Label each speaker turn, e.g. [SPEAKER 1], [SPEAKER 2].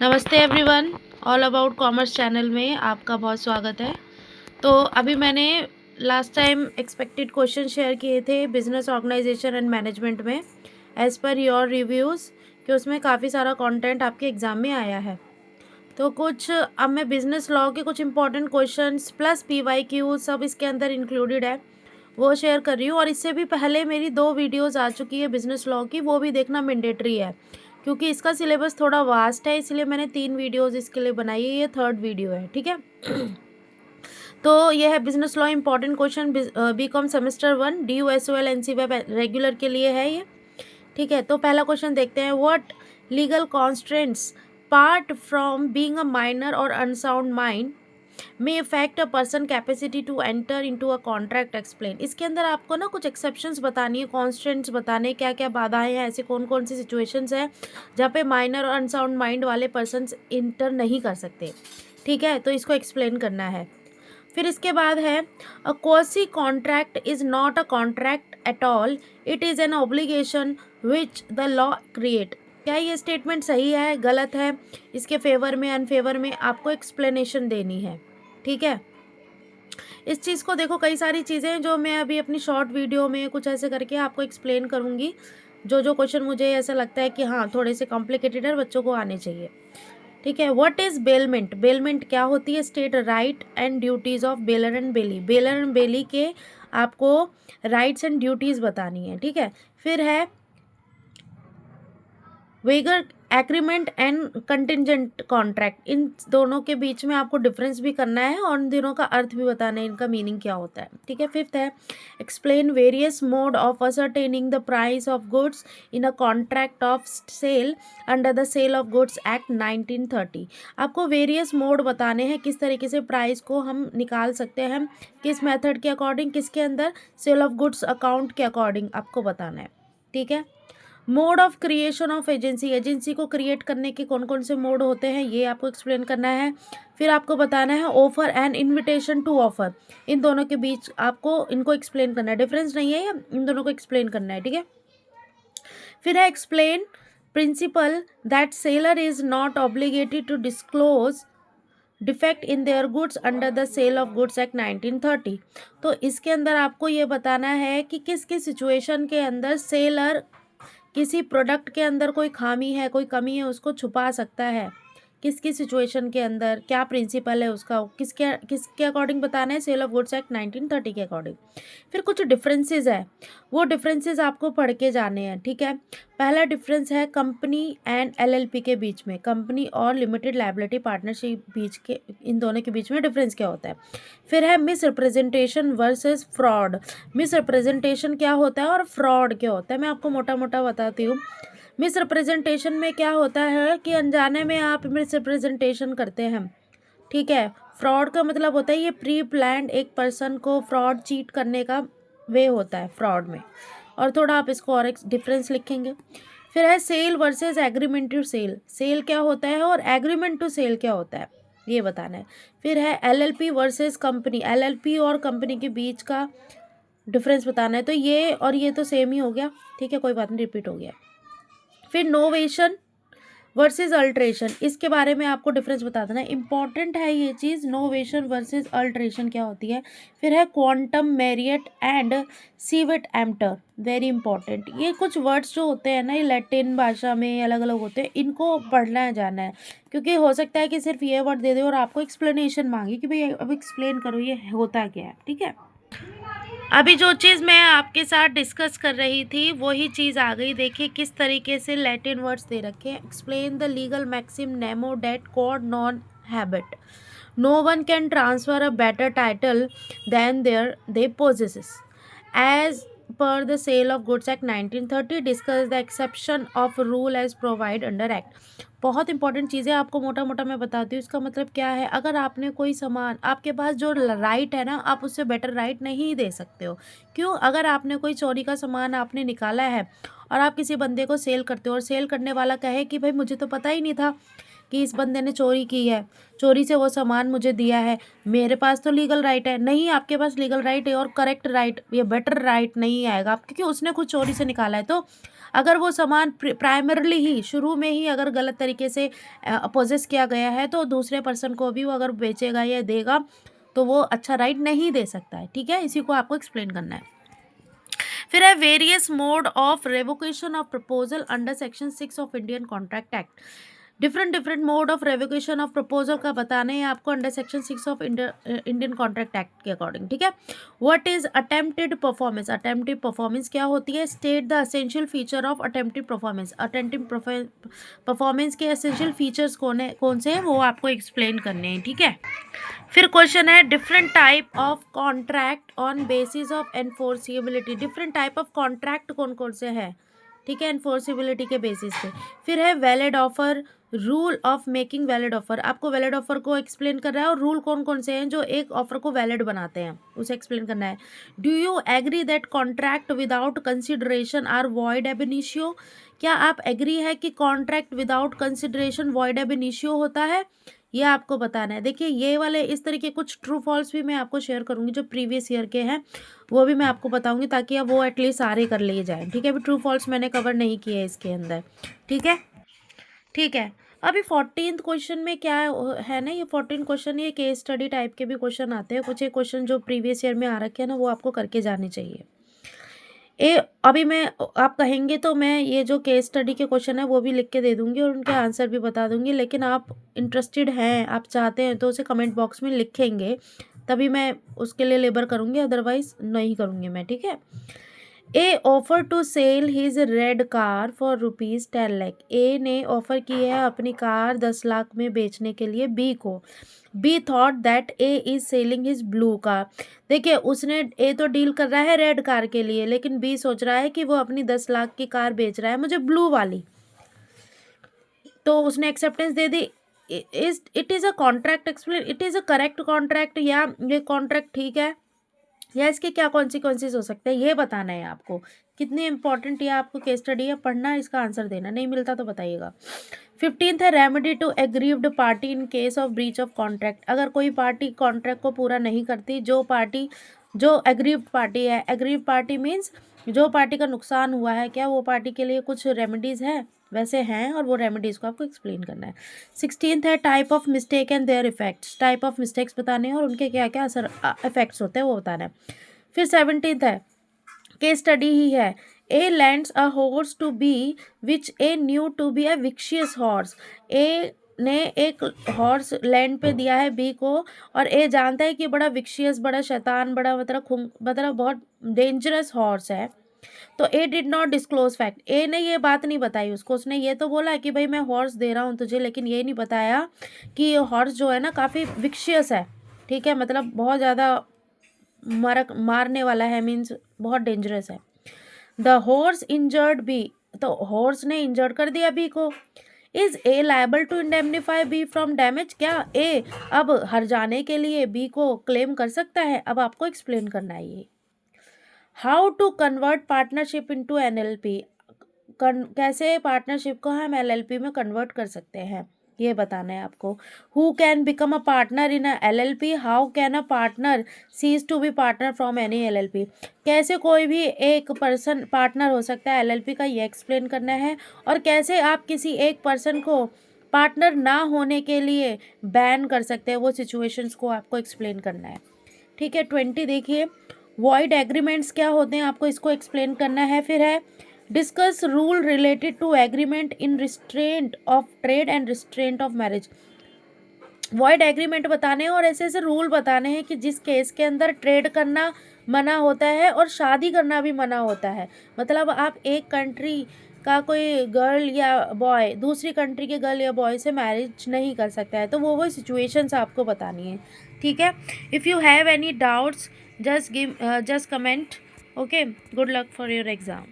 [SPEAKER 1] नमस्ते everyone. All about commerce channel में आपका बहुत स्वागत है। तो अभी मैंने last time expected question share किए थे बिजनेस ऑर्गेनाइजेशन एंड मैनेजमेंट में एज़ पर योर रिव्यूज़ कि उसमें काफ़ी सारा कंटेंट आपके एग्ज़ाम में आया है। तो कुछ अब मैं बिजनेस लॉ के कुछ इंपॉर्टेंट क्वेश्चंस प्लस PYQ सब इसके अंदर इंक्लूडेड है, वो शेयर कर रही हूँ। और इससे भी पहले मेरी 2 वीडियोस आ चुकी है बिजनेस लॉ की, वो भी देखना मैंडेटरी है क्योंकि इसका सिलेबस थोड़ा वास्ट है, इसलिए मैंने 3 वीडियोस इसके लिए बनाई है। ये 3rd वीडियो है, ठीक है। तो ये है business law important question, BCom semester 1 DUSOL NC web regular के लिए है ये, ठीक है। तो पहला क्वेश्चन देखते हैं। What legal constraints part from being a minor और unsound mind may affect a person capacity to enter into a contract explain. इसके अंदर आपको ना कुछ एक्सेप्शंस बतानी है, कॉन्स्टेंट्स बताने, क्या क्या बाधाएं हैं, ऐसे कौन कौन सी सिचुएशंस हैं जहाँ पे माइनर और अनसाउंड माइंड वाले पर्सन इंटर नहीं कर सकते, ठीक है। तो इसको एक्सप्लेन करना है। फिर इसके बाद है a quasi contract is not a contract at all, it is an obligation which the law create. क्या ये स्टेटमेंट सही है, गलत है, इसके फेवर में अनफेवर में आपको एक्सप्लेनेशन देनी है, ठीक है। इस चीज़ को देखो, कई सारी चीज़ें जो मैं अभी अपनी शॉर्ट वीडियो में कुछ ऐसे करके आपको एक्सप्लेन करूँगी, जो जो क्वेश्चन मुझे ऐसा लगता है कि हाँ थोड़े से कॉम्प्लिकेटेड है, बच्चों को आने चाहिए, ठीक है। What is bailment? बेलमेंट क्या होती है? State right and duties of bailor and bailee. Bailor and bailee के आपको राइट्स एंड ड्यूटीज बतानी है, ठीक है। फिर है वेगर एग्रीमेंट एंड कंटिजेंट कॉन्ट्रैक्ट। इन दोनों के बीच में आपको डिफरेंस भी करना है और इन दोनों का अर्थ भी बताना है, इनका मीनिंग क्या होता है, ठीक है। फिफ्थ है explain various mode of ascertaining the price of goods in a contract of sale under the sale of goods act 1930। आपको वेरियस मोड बताने हैं, किस तरीके से प्राइस को हम निकाल सकते हैं, किस मेथड के अकॉर्डिंग, किसके अंदर, सेल ऑफ गुड्स अकाउंट के अकॉर्डिंग आपको बताना है, ठीक है। Mode of creation of agency, agency को क्रिएट करने के कौन कौन से मोड होते हैं ये आपको एक्सप्लेन करना है। फिर आपको बताना है offer and invitation to offer, इन दोनों के बीच आपको इनको एक्सप्लेन करना है, डिफरेंस नहीं है, इन दोनों को एक्सप्लेन करना है, ठीक है। फिर है explain principle that seller is not obligated to disclose defect in their goods under the sale of goods act 1930। तो इसके अंदर आपको ये बताना है कि किस किस सिचुएशन के अंदर सेलर किसी प्रोडक्ट के अंदर कोई खामी है, कोई कमी है, उसको छुपा सकता है, किसकी सिचुएशन के अंदर, क्या प्रिंसिपल है उसका, किसके अकॉर्डिंग बताना है, सेल ऑफ गुड्स एक्ट 1930 के अकॉर्डिंग। फिर कुछ डिफरेंसेस है, वो डिफरेंसेस आपको पढ़ के जाने हैं, ठीक है। पहला डिफरेंस है कंपनी एंड LLP के बीच में, कंपनी और लिमिटेड लायबिलिटी पार्टनरशिप बीच के, इन दोनों के बीच में डिफरेंस क्या होता है। फिर है miss representation versus fraud. Miss representation क्या होता है और फ्रॉड क्या होता है, मैं आपको मोटा मोटा बताती हूँ। मिस रिप्रेजेंटेशन में क्या होता है कि अनजाने में आप मिस रिप्रेजेंटेशन करते हैं, ठीक है। फ्रॉड का मतलब होता है ये प्री प्लान्ड, एक पर्सन को फ्रॉड चीट करने का वे होता है फ्रॉड में। और थोड़ा आप इसको और एक डिफरेंस लिखेंगे। फिर है sale versus agreement to sale, sale क्या होता है और एग्रीमेंट टू सेल क्या होता है, ये बताना है। फिर है LLP वर्सेस कंपनी, LLP और कंपनी के बीच का डिफरेंस बताना है। तो ये और ये तो सेम ही हो गया, ठीक है, कोई बात नहीं, रिपीट हो गया। फिर नोवेशन वर्सेस अल्ट्रेशन, इसके बारे में आपको डिफरेंस बता देना है, इंपॉर्टेंट है ये चीज़, नोवेशन वर्सेस अल्ट्रेशन क्या होती है। फिर है quantum meruit and caveat emptor, very important. ये कुछ वर्ड्स जो होते हैं ना, ये लैटिन भाषा में अलग अलग होते हैं, इनको पढ़ना है, जाना है, क्योंकि हो सकता है कि सिर्फ ये वर्ड दे दे और आपको एक्सप्लेनेशन मांगे कि भाई अब एक्सप्लेन करो ये होता क्या है, ठीक है। अभी जो चीज़ मैं आपके साथ डिस्कस कर रही थी वही चीज़ आ गई, देखिए किस तरीके से लैटिन वर्ड्स दे रखे हैं। Explain the legal maxim nemo dat quod non habet, no one can transfer a better title than their they possesses as per the sale of goods act 1930, discuss the exception of rule as provide under act। बहुत important चीज़ें आपको मोटा मोटा मैं बताती हूँ। इसका मतलब क्या है, अगर आपने कोई सामान, आपके पास जो राइट है ना, आप उससे बेटर राइट नहीं दे सकते हो। क्यों? अगर आपने कोई चोरी का सामान आपने निकाला है और आप किसी बंदे को सेल करते हो और सेल करने वाला कहे कि भाई मुझे तो पता ही नहीं था कि इस बंदे ने चोरी की है, चोरी से वो सामान मुझे दिया है, मेरे पास तो लीगल राइट है। नहीं, आपके पास लीगल राइट है और करेक्ट राइट या बेटर राइट नहीं आएगा आप, क्योंकि उसने खुद चोरी से निकाला है। तो अगर वो सामान प्राइमरली ही शुरू में ही अगर गलत तरीके से पोजेस किया गया है, तो दूसरे पर्सन को भी वो अगर बेचेगा या देगा तो वो अच्छा राइट नहीं दे सकता है। ठीक है, इसी को आपको एक्सप्लेन करना है। फिर है various mode of revocation of proposal under section 6 of Indian contract act. Different mode of revocation of proposal का बताने हैं आपको under section 6 of Indian contract act के अकॉर्डिंग। ठीक है, what is attempted performance? Attempted performance क्या होती है? State the essential feature of attempted performance. Attempted performance के एसेंशियल फीचर्स कौन से हैं वो आपको एक्सप्लेन करने हैं। ठीक है, फिर क्वेश्चन है different type of contract on basis of enforceability. Different type of contract कौन कौन से हैं? ठीक है, एनफोर्सिबिलिटी के बेसिस पे। फिर है valid offer, rule of making valid offer. आपको वैलिड ऑफर को एक्सप्लेन कर रहा है और रूल कौन कौन से हैं जो एक ऑफर को वैलिड बनाते हैं उसे एक्सप्लेन करना है। Do you agree that contract without consideration are void ab initio? क्या आप एग्री है कि contract without consideration void ab initio होता है? ये आपको बताना है। देखिए, ये वाले इस तरीके कुछ ट्रू फॉल्स भी मैं आपको शेयर करूंगी जो प्रीवियस ईयर के हैं, वो भी मैं आपको बताऊंगी ताकि अब वो एटलीस्ट सारे कर लिए जाएं। ठीक है, अभी ट्रू फॉल्स मैंने कवर नहीं किए इसके अंदर। ठीक है, ठीक है। अभी 14th क्वेश्चन में क्या है ना, ये 14 क्वेश्चन ये केस स्टडी टाइप के भी क्वेश्चन आते हैं। कुछ एक क्वेश्चन जो प्रीवियस ईयर में आ रखे हैं ना, वो आपको करके जाने चाहिए। अभी मैं आप कहेंगे तो मैं ये जो केस स्टडी के क्वेश्चन है वो भी लिख के दे दूंगी और उनके आंसर भी बता दूंगी, लेकिन आप इंटरेस्टेड हैं, आप चाहते हैं तो उसे कमेंट बॉक्स में लिखेंगे, तभी मैं उसके लिए लेबर करूंगी, अदरवाइज नहीं करूंगी मैं। ठीक है, A offer to sell his red car for ₹10 lakh. A ने ऑफर की है अपनी कार 10 लाख में बेचने के लिए बी को। Be thought that A is selling his blue car. देखिए, उसने ए तो डील कर रहा है रेड कार के लिए, लेकिन बी सोच रहा है कि वो अपनी 10 लाख की कार बेच रहा है मुझे ब्लू वाली, तो उसने acceptance they the. It is a contract explain, it is a correct contract, या ये कॉन्ट्रैक्ट ठीक है, या इसके क्या कॉन्सिक्वेंसेस हो सकते हैं ये बताना है आपको। कितनी इंपॉर्टेंट ये आपको केस स्टडी है, पढ़ना, इसका आंसर देना, नहीं मिलता तो बताइएगा। 15th है remedy to aggrieved party in case of breach of contract. अगर कोई पार्टी कॉन्ट्रैक्ट को पूरा नहीं करती, जो एग्रीव्ड पार्टी है, एग्रीव्ड पार्टी मीन्स जो पार्टी का नुकसान हुआ है, क्या वो पार्टी के लिए कुछ रेमेडीज़ है? वैसे हैं, और वो रेमेडीज़ को आपको एक्सप्लेन करना है। 16th है type of mistake and there effects. Type of mistakes बताने हैं और उनके क्या क्या असर इफेक्ट्स होते हैं वो बताना है। फिर 17th है केस स्टडी ही है। A lends a horse to B which A knew to be a vicious horse. A ने एक हॉर्स लैंड पे दिया है बी को, और ए जानता है कि बड़ा विक्शियस, बड़ा शैतान, बड़ा मतलब बहुत डेंजरस हॉर्स है। तो ए डिड नॉट डिस्क्लोज फैक्ट। ए ने ये बात नहीं बताई उसको, उसने ये तो बोला कि भाई मैं हॉर्स दे रहा हूँ तुझे, लेकिन ये नहीं बताया कि ये हॉर्स जो है ना काफ़ी विक्शियस है। ठीक है, मतलब बहुत ज़्यादा मारने वाला है, मीन्स बहुत डेंजरस है। द हॉर्स इंजर्ड बी, तो हॉर्स ने इंजर्ड कर दिया बी को। Is A liable to indemnify B from damage. क्या ए अब हर जाने के लिए बी को क्लेम कर सकता है? अब आपको एक्सप्लेन करना है ये। How to convert partnership into NLP. कैसे पार्टनरशिप को हम एलएलपी में कन्वर्ट कर सकते हैं ये बताना है आपको। Who can become a partner in a LLP. How can a partner cease to be partner from any LLP. कैसे कोई भी एक पर्सन पार्टनर हो सकता है एलएलपी का, ये एक्सप्लेन करना है। और कैसे आप किसी एक पर्सन को पार्टनर ना होने के लिए बैन कर सकते हैं, वो सिचुएशंस को आपको एक्सप्लेन करना है। ठीक है, 20 देखिए, वॉइड एग्रीमेंट्स क्या होते हैं आपको इसको एक्सप्लेन करना है। फिर है discuss rule related to agreement in restraint of trade and restraint of marriage. Void agreement बताने हैं और ऐसे ऐसे रूल बताने हैं कि जिस केस के अंदर ट्रेड करना मना होता है और शादी करना भी मना होता है। मतलब आप एक कंट्री का कोई गर्ल या बॉय दूसरी कंट्री के गर्ल या बॉय से मैरिज नहीं कर सकता है, तो वो सिचुएशंस आपको बतानी है। ठीक है, if you have any doubts just comment. Okay, good luck for your exam.